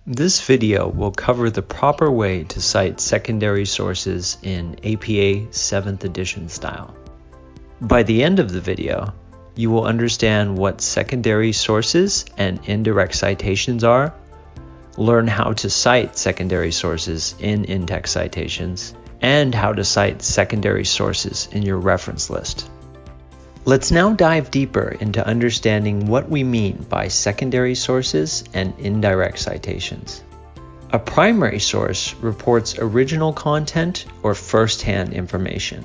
This video will cover the proper way to cite secondary sources in APA 7th edition style. By the end of the video, you will understand what secondary sources and indirect citations are, learn how to cite secondary sources in in-text citations, and how to cite secondary sources in your reference list. Let's now dive deeper into understanding what we mean by secondary sources and indirect citations. A primary source reports original content or first-hand information.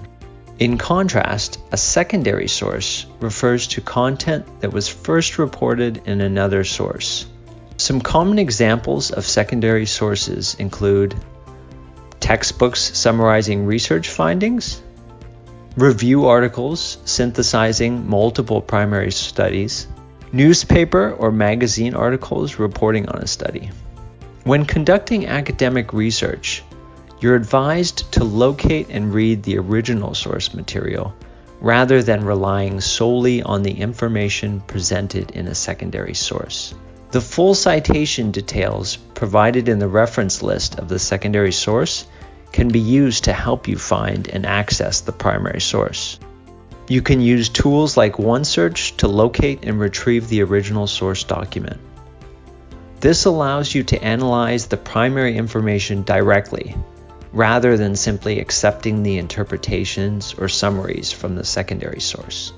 In contrast, a secondary source refers to content that was first reported in another source. Some common examples of secondary sources include textbooks summarizing research findings, review articles synthesizing multiple primary studies, newspaper or magazine articles reporting on a study. When conducting academic research, you're advised to locate and read the original source material rather than relying solely on the information presented in a secondary source. The full citation details provided in the reference list of the secondary source can be used to help you find and access the primary source. You can use tools like OneSearch to locate and retrieve the original source document. This allows you to analyze the primary information directly, rather than simply accepting the interpretations or summaries from the secondary source.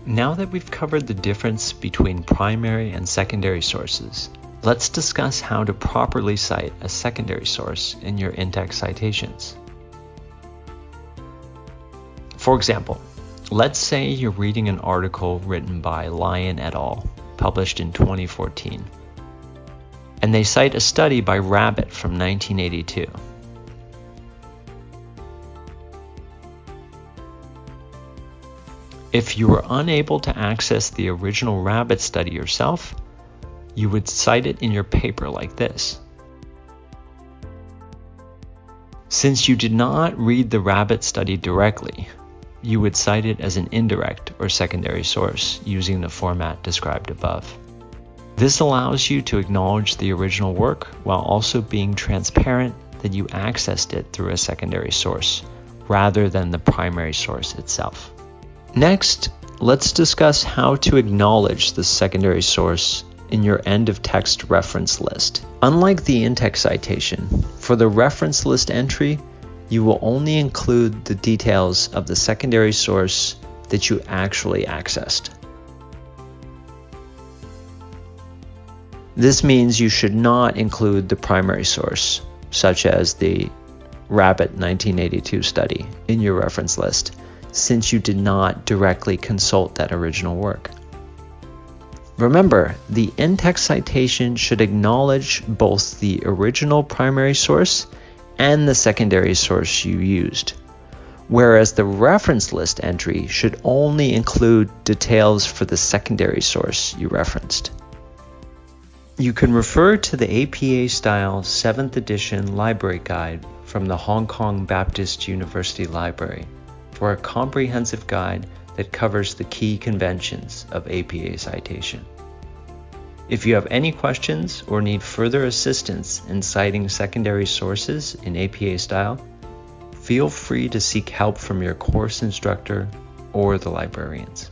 Now that we've covered the difference between primary and secondary sources, let's discuss how to properly cite a secondary source in your in-text citations. For example, let's say you're reading an article written by Lyon et al., published in 2014, and they cite a study by Rabbit from 1982. If you were unable to access the original Rabbit study yourself, you would cite it in your paper like this. Since you did not read the Rabbit study directly, you would cite it as an indirect or secondary source using the format described above. This allows you to acknowledge the original work while also being transparent that you accessed it through a secondary source rather than the primary source itself. Next, let's discuss how to acknowledge the secondary source in your end-of-text reference list. Unlike the in-text citation, for the reference list entry, you will only include the details of the secondary source that you actually accessed. This means you should not include the primary source, such as the Rabbit 1982 study, in your reference list, since you did not directly consult that original work. Remember, the in-text citation should acknowledge both the original primary source and the secondary source you used, whereas the reference list entry should only include details for the secondary source you referenced. You can refer to the APA-style 7th edition library guide from the Hong Kong Baptist University Library for a comprehensive guide that covers the key conventions of APA citation. If you have any questions or need further assistance in citing secondary sources in APA style, feel free to seek help from your course instructor or the librarians.